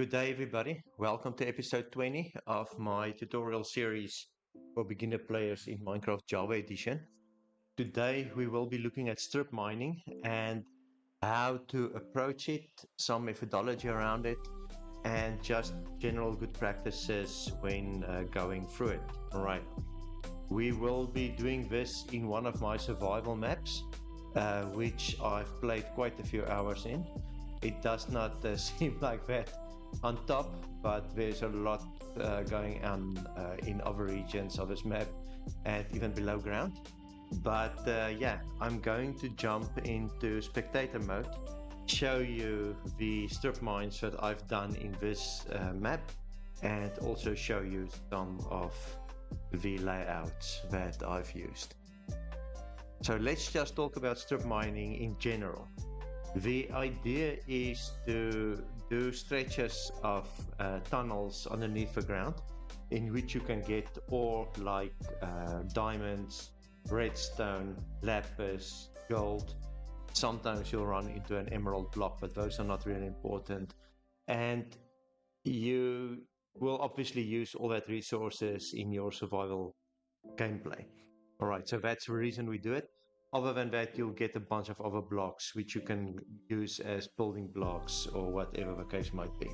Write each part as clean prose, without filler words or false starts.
Good day, everybody. Welcome to episode 20 of my tutorial series for beginner players in Minecraft Java Edition. Today, we will be looking at strip mining and how to approach it, some methodology around it, and just general good practices when going through it. All right. We will be doing this in one of my survival maps, which I've played quite a few hours in. It does not seem like that on top, but there's a lot going on in other regions of this map and even below ground. But yeah, I'm going to jump into spectator mode, show you the strip mines that I've done in this map, and also show you some of the layouts that I've used. So let's just talk about strip mining in general. The idea is to do stretches of tunnels underneath the ground in which you can get ore like diamonds, redstone, lapis, gold. Sometimes you'll run into an emerald block, but those are not really important. And you will obviously use all that resources in your survival gameplay. All right, so that's the reason we do it. Other than that, you'll get a bunch of other blocks which you can use as building blocks or whatever the case might be.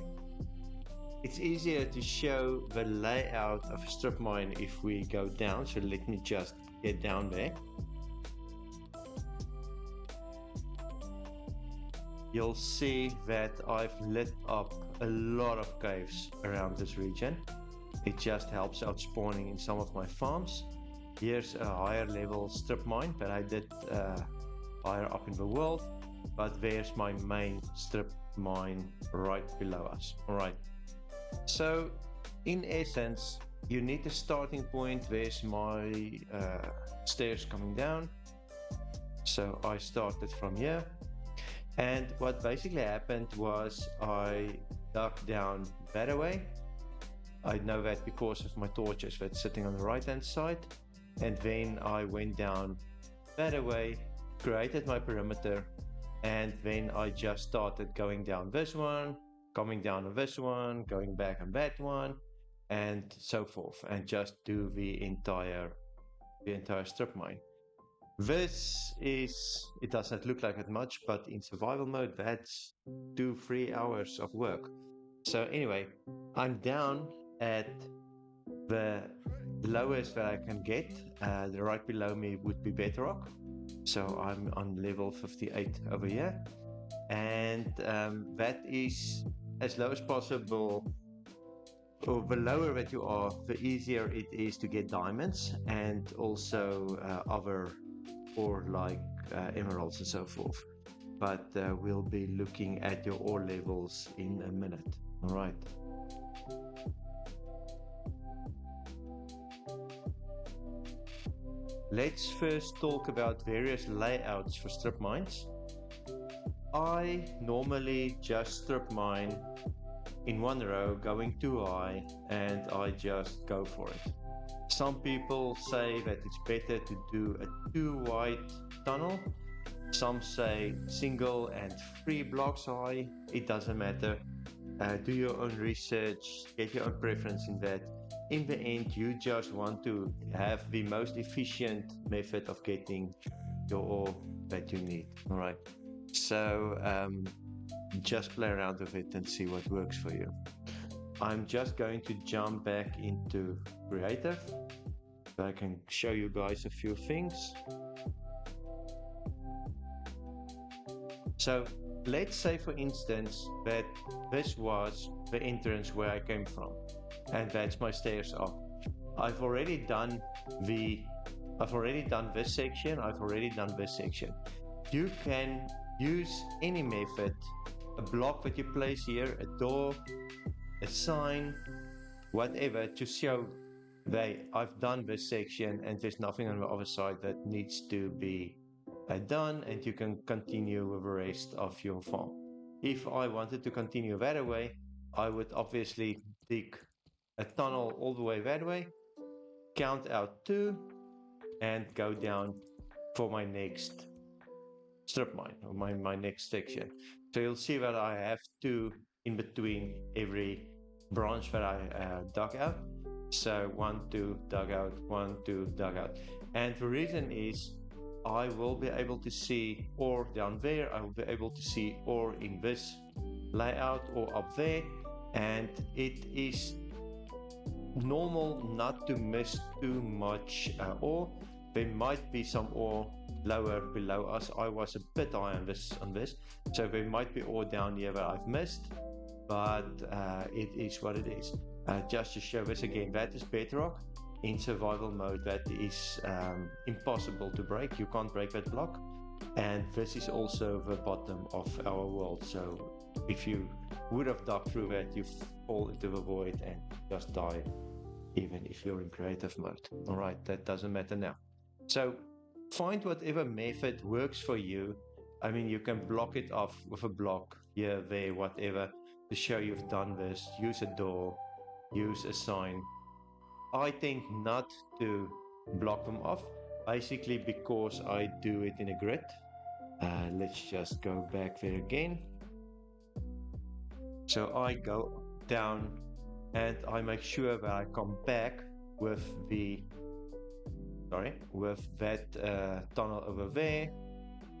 It's easier to show the layout of a strip mine if we go down, so let me just get down there. You'll see that I've lit up a lot of caves around this region. It just helps out spawning in some of my farms. Here's a higher level strip mine that I did higher up in the world, but there's my main strip mine right below us. All right, so in essence, you need a starting point. There's my stairs coming down, so I started from here, and what basically happened was I dug down that way. I know that because of my torches that's sitting on the right hand side. And then I went down that way, created my perimeter, and then I just started going down this one, coming down on this one, going back on that one, and so forth, and just do the entire strip mine. This is, it doesn't look like it much, but in survival mode, that's 2-3 hours of work. So anyway, I'm down at the lowest that I can get. Right below me would be bedrock, so I'm on level 58 over here, and that is as low as possible. Or the lower that you are, the easier it is to get diamonds and also other ore like emeralds and so forth. But we'll be looking at your ore levels in a minute. All right. Let's first talk about various layouts for strip mines. I normally just strip mine in one row going too high, and I just go for it. Some people say that it's better to do a too wide tunnel. Some say single and 3 blocks high. It doesn't matter. Do your own research, get your own preference in that. In the end, you just want to have the most efficient method of getting your ore that you need. All right, so just play around with it and see what works for you. I'm just going to jump back into creative so I can show you guys a few things. So let's say, for instance, that this was the entrance where I came from, and that's my stairs up. I've already done this section. I've already done this section. You can use any method, a block that you place here, a door, a sign, whatever, to show that I've done this section and there's nothing on the other side that needs to be done, and you can continue with the rest of your farm. If I wanted to continue that way, I would obviously dig a tunnel all the way that way, count out 2, and go down for my next strip mine, or my next section. So you'll see that I have 2 in between every branch that I dug out. So 1, 2, dug out, 1, 2, dug out. And the reason is I will be able to see ore down there, I will be able to see ore in this layout or up there, and it is normal not to miss too much ore. There might be some ore lower below us. I was a bit high on this, so there might be ore down here that I've missed, but it is what it is. Just to show this again, that is bedrock. In survival mode, that is impossible to break. You can't break that block. And this is also the bottom of our world. So if you would have dug through that, you fall into the void and just die, even if you're in creative mode. All right, that doesn't matter now. So find whatever method works for you. I mean, you can block it off with a block here, there, whatever, to show you've done this. Use a door, use a sign. I think not to block them off, basically because I do it in a grid. Let's just go back there again. So I go down and I make sure that I come back with that tunnel over there,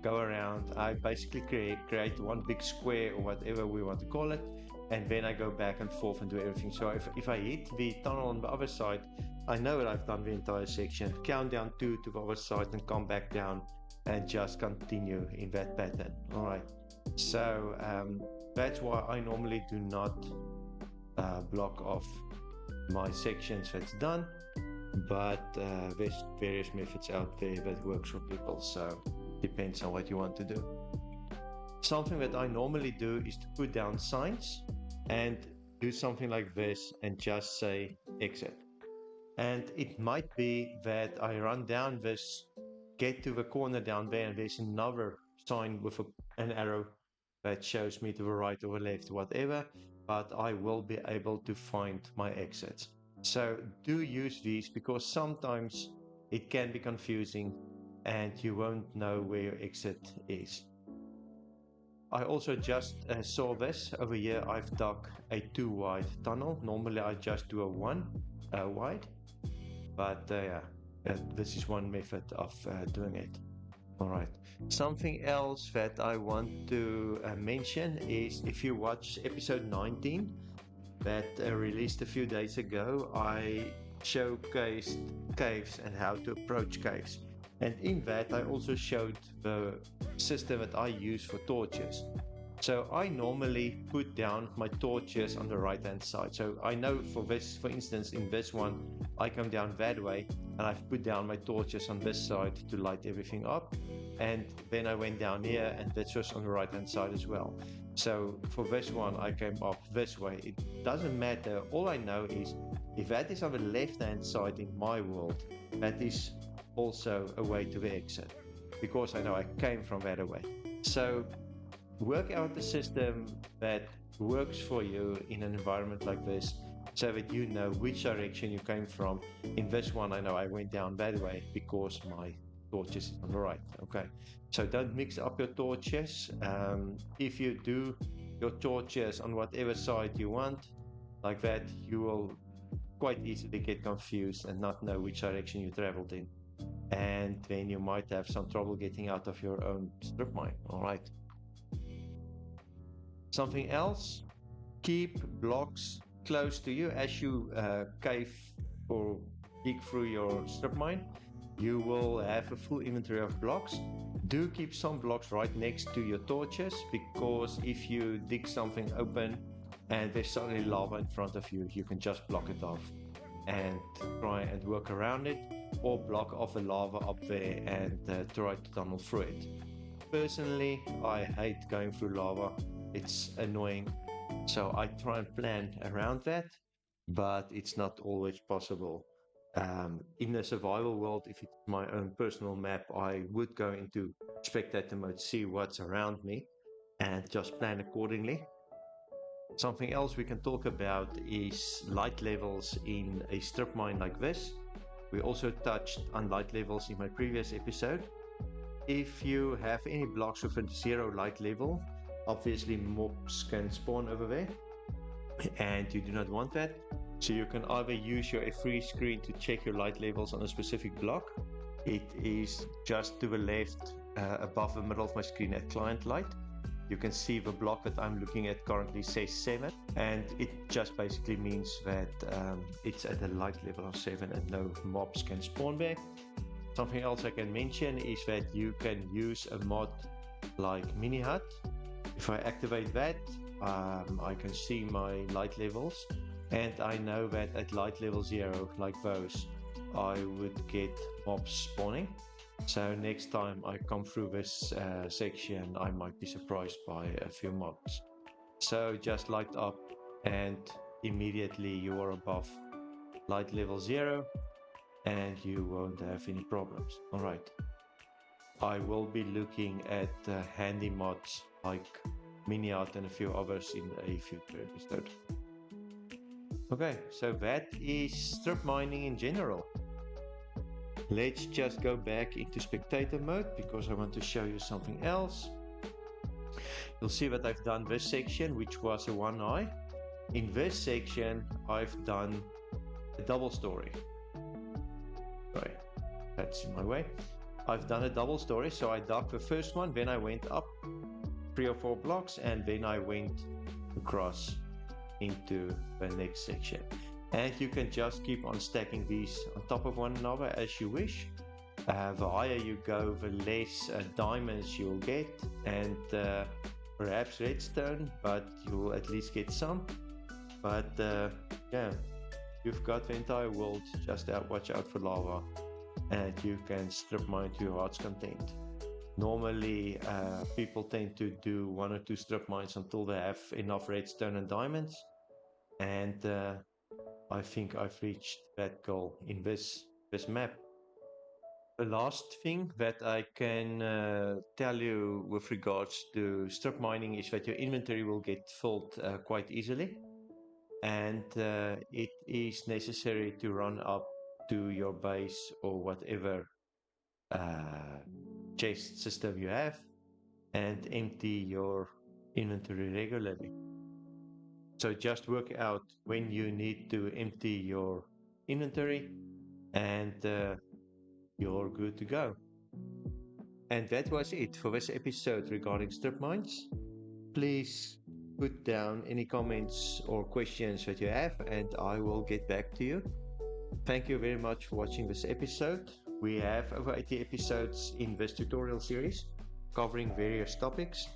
go around. I basically create one big square or whatever we want to call it, and then I go back and forth and do everything. So if I hit the tunnel on the other side, I know that I've done the entire section. Count down 2 to the other side and come back down and just continue in that pattern. All right. So that's why I normally do not block off my sections that's done, but there's various methods out there that works for people. So depends on what you want to do. Something that I normally do is to put down signs and do something like this and just say exit. And it might be that I run down this, get to the corner down there, and there's another sign with an arrow that shows me to the right or the left, whatever, but I will be able to find my exits. So do use these, because sometimes it can be confusing and you won't know where your exit is. I also just saw this over here. I've dug a 2 wide tunnel. Normally I just do a 1 wide, but this is one method of doing it. All right. Something else that I want to mention is, if you watch episode 19 that released a few days ago, I showcased caves and how to approach caves. And in that, I also showed the system that I use for torches. So I normally put down my torches on the right hand side. So I know for this, for instance, in this one, I come down that way and I've put down my torches on this side to light everything up. And then I went down here and this was on the right hand side as well. So for this one, I came up this way. It doesn't matter. All I know is if that is on the left hand side in my world, that is also a way to the exit, because I know I came from that way. So work out the system that works for you in an environment like this, so that you know which direction you came from. In this one, I know I went down that way because my torches is on the right. Okay, so don't mix up your torches. If you do your torches on whatever side you want, like that, you will quite easily get confused and not know which direction you traveled in. And then you might have some trouble getting out of your own strip mine. All right. Something else, keep blocks close to you as you cave or dig through your strip mine. You will have a full inventory of blocks. Do keep some blocks right next to your torches, because if you dig something open and there's suddenly lava in front of you, you can just block it off and try and work around it, or block off the lava up there and try to tunnel through it. Personally, I hate going through lava. It's annoying. So I try and plan around that, but it's not always possible. In the survival world, if it's my own personal map, I would go into spectator mode, see what's around me, and just plan accordingly. Something else we can talk about is light levels in a strip mine like this. We also touched on light levels in my previous episode. If you have any blocks with a 0 light level, Obviously mobs can spawn over there and you do not want that. So you can either use your F3 screen to check your light levels on a specific block. It is just to the left above the middle of my screen at client light. You can see the block that I'm looking at currently says 7, and it just basically means that it's at a light level of 7 and no mobs can spawn there. Something else I can mention is that you can use a mod like Minihud. If I activate that, I can see my light levels, and I know that at light level 0, like those, I would get mobs spawning. So next time I come through this section, I might be surprised by a few mobs. So just light up and immediately you are above light level 0 and you won't have any problems. Alright, I will be looking at handy mods like Minihud and a few others in a future episode. Okay, so that is strip mining in general. Let's just go back into spectator mode because I want to show you something else. You'll see that I've done this section, which was a one eye. In this section, I've done a double story. Sorry, that's in my way. I've done a double story, so I dug the first one, then I went up 3 or 4 blocks, and then I went across into the next section. And you can just keep on stacking these on top of one another as you wish. The higher you go, the less diamonds you'll get, and perhaps redstone, but you'll at least get some. But yeah, you've got the entire world. Just watch out for lava, and you can strip mine to your heart's content. Normally, people tend to do 1 or 2 strip mines until they have enough redstone and diamonds, and I think I've reached that goal in this map. The last thing that I can tell you with regards to strip mining is that your inventory will get filled quite easily, and it is necessary to run up to your base or whatever chest system you have and empty your inventory regularly. So just work out when you need to empty your inventory and you're good to go. And that was it for this episode regarding strip mines. Please put down any comments or questions that you have and I will get back to you. Thank you very much for watching this episode. We have over 80 episodes in this tutorial series covering various topics,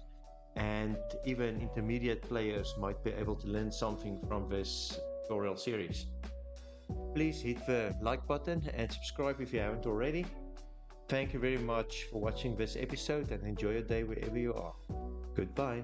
and even intermediate players might be able to learn something from this tutorial series. Please hit the like button and subscribe if you haven't already. Thank you very much for watching this episode and enjoy your day wherever you are. Goodbye.